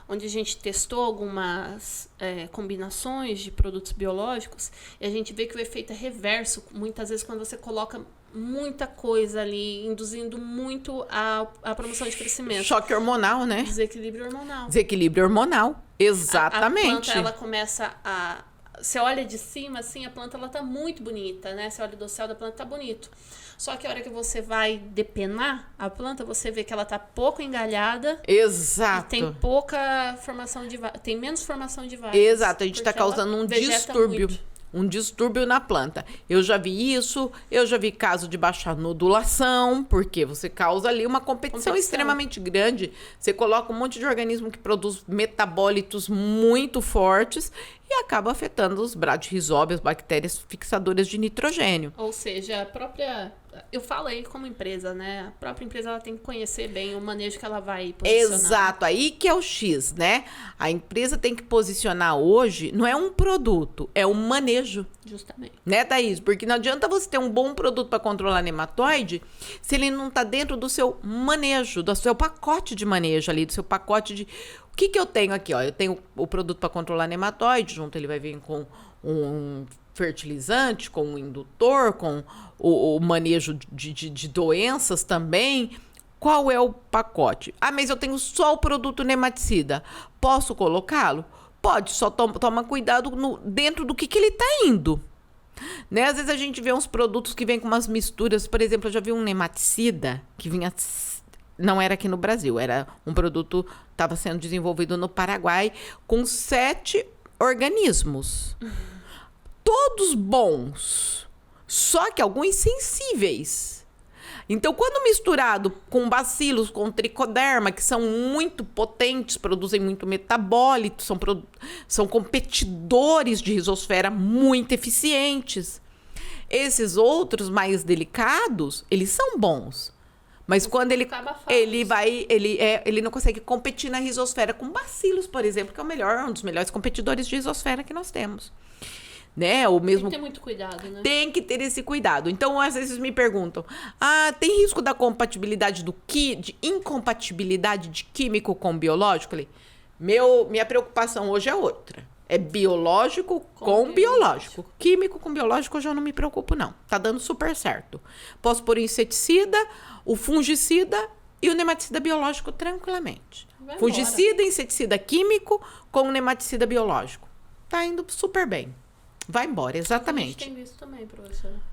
onde a gente testou algumas combinações de produtos biológicos, e a gente vê que o efeito é reverso, muitas vezes quando você coloca muita coisa ali, induzindo muito a promoção de crescimento. Choque hormonal, né? Desequilíbrio hormonal. Desequilíbrio hormonal, exatamente. A planta, ela começa a... Você olha de cima, assim, a planta, ela tá muito bonita, né? Você olha do céu da planta, tá bonito. Só que a hora que você vai depenar a planta, você vê que ela tá pouco engalhada. Exato. E tem pouca formação de vagens. Tem menos formação de vagens. Exato, a gente tá causando um distúrbio. Muito. Um distúrbio na planta. Eu já vi isso, eu já vi caso de baixa nodulação, porque você causa ali uma competição extremamente grande. Você coloca um monte de organismo que produz metabólitos muito fortes e acaba afetando os bradyrhizóbias, bactérias fixadoras de nitrogênio. Ou seja, a própria... Eu falo aí como empresa, né? A própria empresa ela tem que conhecer bem o manejo que ela vai posicionar. Exato, aí que é o X, né? A empresa tem que posicionar hoje, não é um produto, é um manejo. Justamente. Né, Thaís? Porque não adianta você ter um bom produto para controlar nematóide se ele não está dentro do seu manejo, do seu pacote de manejo ali, do seu pacote de... O que eu tenho aqui? Ó? Eu tenho o produto para controlar nematóide, junto ele vai vir com um fertilizante, com um indutor, com o manejo de doenças também. Qual é o pacote? Ah, mas eu tenho só o produto nematicida. Posso colocá-lo? Pode, só toma cuidado dentro do que ele está indo. Né? Às vezes a gente vê uns produtos que vêm com umas misturas. Por exemplo, eu já vi um nematicida que vinha... Não era aqui no Brasil, era um produto que estava sendo desenvolvido no Paraguai com 7 organismos. Todos bons, só que alguns sensíveis. Então, quando misturado com bacilos, com tricoderma, que são muito potentes, produzem muito metabólito, são competidores de risosfera muito eficientes. Esses outros mais delicados, eles são bons. Mas quando ele não consegue competir na risosfera com bacilos, por exemplo, que é um dos melhores competidores de risosfera que nós temos. Né? Ou mesmo... Tem que ter muito cuidado, né? Tem que ter esse cuidado. Então, às vezes me perguntam, tem risco da compatibilidade de incompatibilidade de químico com biológico? Eu falei, minha preocupação hoje é outra. É biológico com biológico. Químico com biológico eu já não me preocupo, não. Tá dando super certo. Posso pôr o inseticida, o fungicida e o nematicida biológico tranquilamente. Fungicida, inseticida químico com o nematicida biológico. Tá indo super bem. Vai embora, exatamente. A gente tem visto também, professora.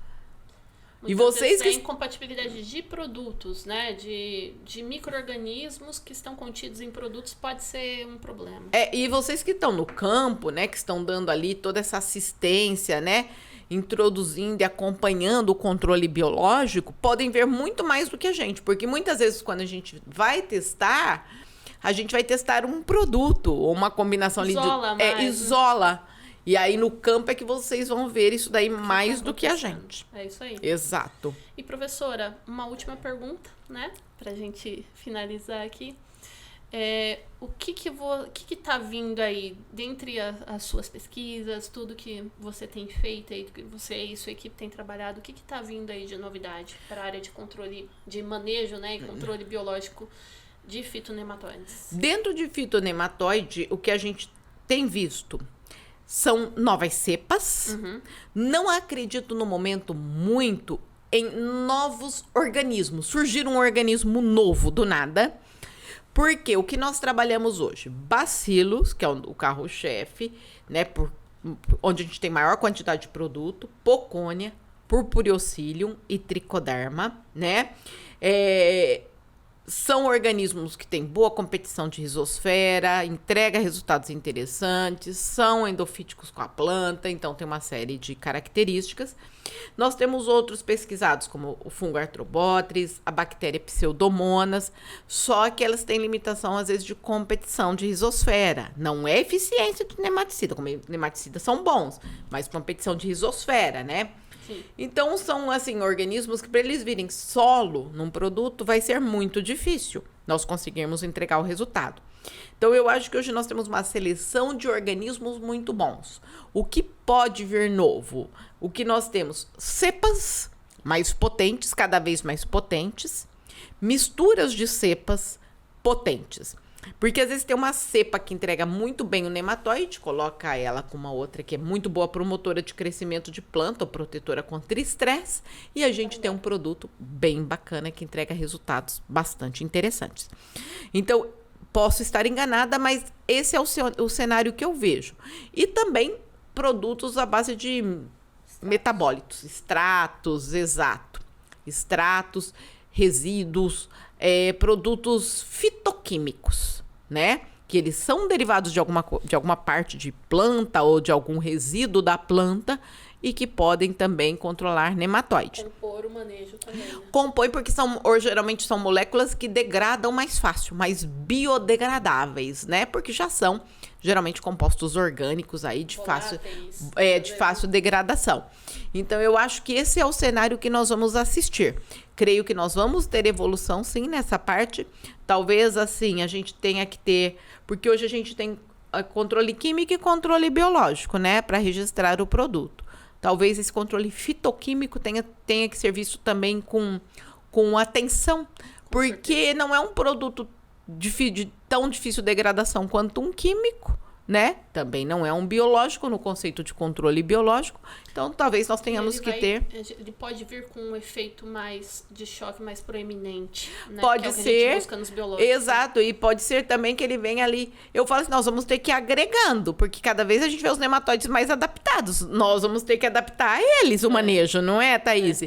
E vocês que... incompatibilidade de produtos, né? De micro-organismos que estão contidos em produtos pode ser um problema. E vocês que estão no campo, né? Que estão dando ali toda essa assistência, né? Introduzindo e acompanhando o controle biológico, podem ver muito mais do que a gente. Porque muitas vezes quando a gente vai testar, a gente vai testar um produto ou uma combinação ali de... Isola. E aí, no campo é que vocês vão ver isso daí mais do que a gente. É isso aí. Exato. E, professora, uma última pergunta, né? Pra gente finalizar aqui. O que tá vindo aí, dentre as suas pesquisas, tudo que você tem feito aí, que você e sua equipe tem trabalhado, o que tá vindo aí de novidade para a área de controle, de manejo, né? E controle biológico de fitonematóides? Dentro de fitonematóide, o que a gente tem visto... São novas cepas. Não acredito no momento muito em novos organismos. Surgir um organismo novo do nada. Porque o que nós trabalhamos hoje? Bacilos, que é o carro-chefe, né? Onde a gente tem maior quantidade de produto. Pocônia, Purpureocilium e Tricoderma, né? São organismos que têm boa competição de risosfera, entrega resultados interessantes, são endofíticos com a planta, então tem uma série de características. Nós temos outros pesquisados, como o fungo Arthrobotrys, a bactéria Pseudomonas, só que elas têm limitação, às vezes, de competição de risosfera. Não é eficiência de nematicida, como nematicidas são bons, mas competição de risosfera, né? Então, são, assim, organismos que, para eles virem solo num produto, vai ser muito difícil nós conseguirmos entregar o resultado. Então, eu acho que hoje nós temos uma seleção de organismos muito bons. O que pode vir novo? O que nós temos? Cepas mais potentes, cada vez mais potentes, misturas de cepas potentes. Porque às vezes tem uma cepa que entrega muito bem o nematóide, coloca ela com uma outra que é muito boa promotora de crescimento de planta ou protetora contra estresse, e a gente tem um produto bem bacana que entrega resultados bastante interessantes. Então, posso estar enganada, mas esse é o cenário que eu vejo. E também produtos à base de metabólitos, extratos, exato. Extratos, resíduos, produtos fitoquímicos, né? Que eles são derivados de alguma parte de planta ou de algum resíduo da planta e que podem também controlar nematóide. Compor o manejo também, né? Compõe porque geralmente são moléculas que degradam mais fácil, mais biodegradáveis, né? Porque já são geralmente compostos orgânicos aí de fácil degradação. Então, eu acho que esse é o cenário que nós vamos assistir. Creio que nós vamos ter evolução, sim, nessa parte. Talvez, assim, a gente tenha que ter... Porque hoje a gente tem controle químico e controle biológico, né? Para registrar o produto. Talvez esse controle fitoquímico tenha que ser visto também com atenção. Porque não é um produto de tão difícil degradação quanto um químico, né? Também não é um biológico no conceito de controle biológico. Então, talvez nós tenhamos que ter... Ele pode vir com um efeito mais de choque mais proeminente, né? Pode que é o que ser. a gente busca nos biológicos. Exato. E pode ser também que ele venha ali... Eu falo assim, nós vamos ter que ir agregando, porque cada vez a gente vê os nematóides mais adaptados. Nós vamos ter que adaptar a eles o manejo, não é, Thaís?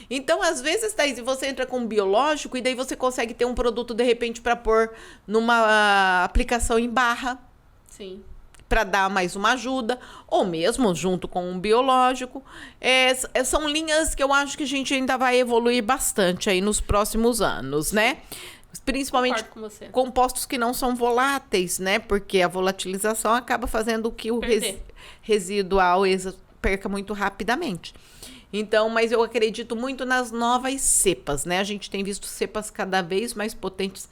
Então, às vezes, Thaís, você entra com um biológico e daí você consegue ter um produto, de repente, para pôr numa aplicação em barra. Sim. Para dar mais uma ajuda, ou mesmo junto com um biológico. São linhas que eu acho que a gente ainda vai evoluir bastante aí nos próximos anos, né? Principalmente compostos que não são voláteis, né? Porque a volatilização acaba fazendo que o residual perca muito rapidamente. Então, mas eu acredito muito nas novas cepas, né? A gente tem visto cepas cada vez mais potentes.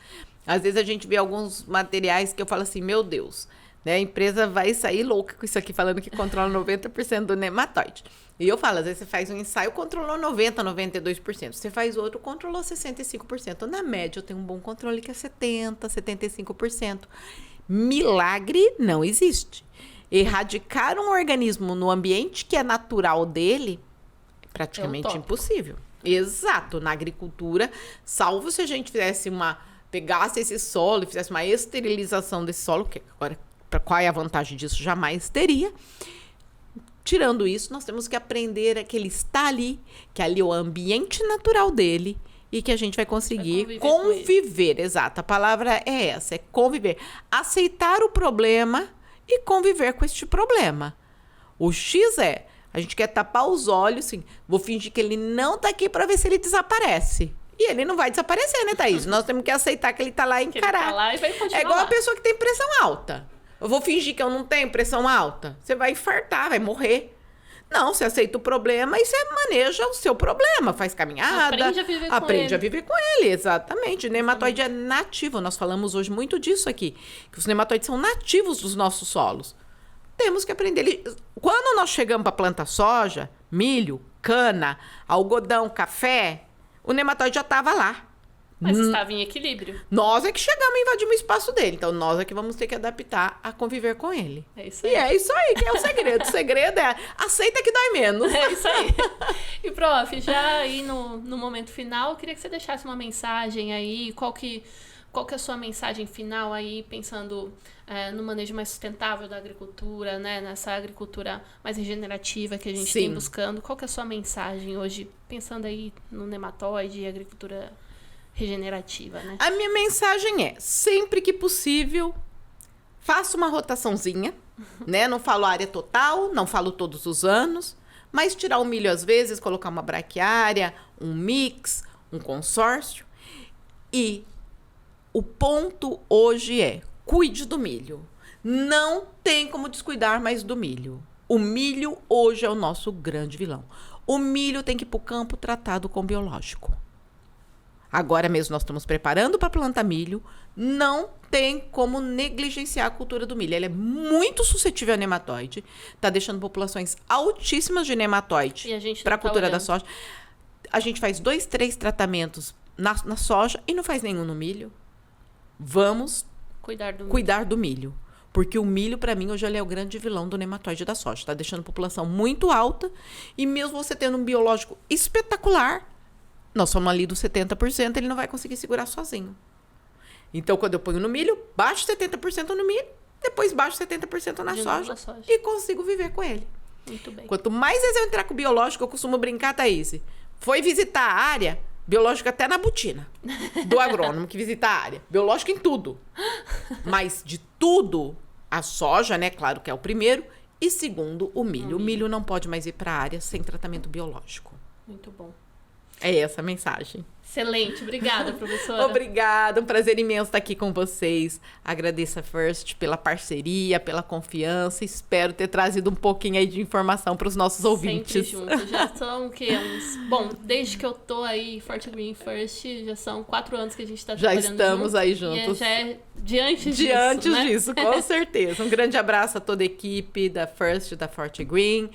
Às vezes a gente vê alguns materiais que eu falo assim, meu Deus... Né? A empresa vai sair louca com isso aqui, falando que controla 90% do nematóide. E eu falo, às vezes você faz um ensaio, controlou 90%, 92%. Você faz outro, controlou 65%. Na média, eu tenho um bom controle que é 70%, 75%. Milagre não existe. Erradicar um organismo no ambiente que é natural dele é praticamente impossível. Exato. Na agricultura, salvo se a gente pegasse esse solo e fizesse uma esterilização desse solo, que agora... Qual é a vantagem disso? Jamais teria. Tirando isso, nós temos que aprender que ele está ali, que ali é o ambiente natural dele e que a gente vai conseguir conviver. Exato, a palavra é essa, é conviver. Aceitar o problema e conviver com este problema. O X a gente quer tapar os olhos, assim, vou fingir que ele não está aqui para ver se ele desaparece. E ele não vai desaparecer, né, Thaís? Nós temos que aceitar que ele está lá e encarar. Ele tá lá e vai continuar. É igual a pessoa que tem pressão alta. Eu vou fingir que eu não tenho pressão alta. Você vai infartar, vai morrer. Não, você aceita o problema e você maneja o seu problema. Faz caminhada. Aprende a viver com ele, exatamente. O nematóide é nativo. Nós falamos hoje muito disso aqui. Que os nematóides são nativos dos nossos solos. Temos que aprender. Quando nós chegamos para plantar soja, milho, cana, algodão, café, o nematóide já estava lá. Mas estava em equilíbrio. Nós é que chegamos e invadimos o espaço dele. Então, nós é que vamos ter que adaptar a conviver com ele. É isso aí. E é isso aí que é o segredo. O segredo é aceita que dói menos. É isso aí. E, prof, já aí no momento final, eu queria que você deixasse uma mensagem aí. Qual que é a sua mensagem final aí, pensando no manejo mais sustentável da agricultura, né? Nessa agricultura mais regenerativa que a gente tem buscando. Qual que é a sua mensagem hoje, pensando aí no nematóide e agricultura regenerativa, né? A minha mensagem é, sempre que possível, faça uma rotaçãozinha, né? Não falo área total, não falo todos os anos, mas tirar o milho às vezes, colocar uma braquiária, um mix, um consórcio. E o ponto hoje é, cuide do milho. Não tem como descuidar mais do milho. O milho hoje é o nosso grande vilão. O milho tem que ir para o campo tratado com biológico. Agora mesmo nós estamos preparando para plantar milho. Não tem como negligenciar a cultura do milho. Ela é muito suscetível a nematóide. Está deixando populações altíssimas de nematóide para a cultura da soja. A gente faz 2, 3 tratamentos na soja e não faz nenhum no milho. Vamos cuidar do milho. Porque o milho, para mim, hoje ele é o grande vilão do nematóide da soja. Está deixando a população muito alta. E mesmo você tendo um biológico espetacular, nós somos ali dos 70%, ele não vai conseguir segurar sozinho. Então, quando eu ponho no milho, baixo 70% no milho, depois baixo 70% na soja e consigo viver com ele. Muito bem. Quanto mais vezes eu entrar com o biológico, eu costumo brincar, Thaís. Foi visitar a área, biológico até na botina do agrônomo que visita a área. Biológico em tudo. Mas de tudo, a soja, né? Claro que é o primeiro. E segundo, o milho. O milho não pode mais ir para a área sem tratamento biológico. Muito bom. É essa a mensagem. Excelente. Obrigada, professora. Obrigada. Um prazer imenso estar aqui com vocês. Agradeço a First pela parceria, pela confiança. Espero ter trazido um pouquinho aí de informação para os nossos ouvintes. Sempre juntos. Já são o quê? Bom, desde que eu tô aí, Forte Green First, já são 4 anos que a gente está trabalhando juntos. Já estamos aí juntos. E já é diante disso, com certeza. Um grande abraço a toda a equipe da First, da Forte Green.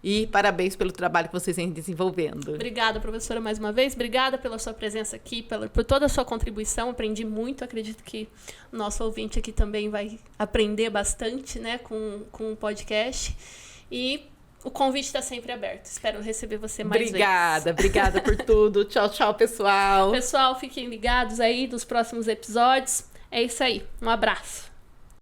E parabéns pelo trabalho que vocês vêm desenvolvendo. Obrigada, professora, mais uma vez. Obrigada pela sua presença aqui, por toda a sua contribuição. Aprendi muito. Acredito que o nosso ouvinte aqui também vai aprender bastante, né, com o podcast. E o convite está sempre aberto. Espero receber você mais vezes. Obrigada por tudo. Tchau, tchau, pessoal. Pessoal, fiquem ligados aí dos próximos episódios. É isso aí. Um abraço.